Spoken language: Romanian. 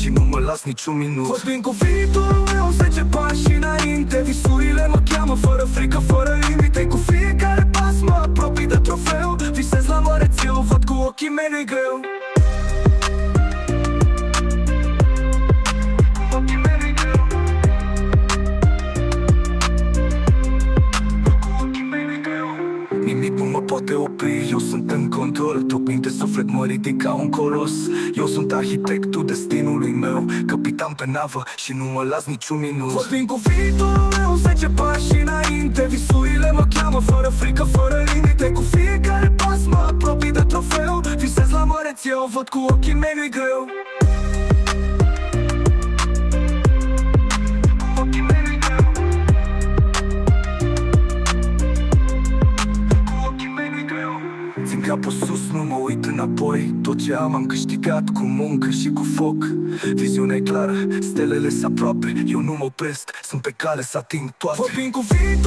și nu mă las niciun minut. Vorbim cu viitorul meu 10 pași înainte. Visurile mă cheamă fără frică, fără limite. Cu fiecare pas mă apropii de trofeu. Visez la măreți, eu văd cu ochii mei, nu-i greu. Nimic nu mă poate opri, eu sunt în control. Topind de suflet mă ridic ca un colos. Eu sunt arhitectul destinului meu, capitan pe navă și nu mă las niciun minut. Vorbim cu viitorul meu 10 pași înainte. Visurile mă cheamă fără frică, fără limite. Cu fiecare pas mă apropii de trofeu. Visez la măreți, eu văd cu ochii mei, nu-i greu. Țin capul sus, nu mă uit înapoi. Tot ce am câștigat cu muncă și cu foc. Viziunea e clară, stelele se aproape. Eu nu mă opresc, sunt pe cale să ating toate. Vorbim cu viitor.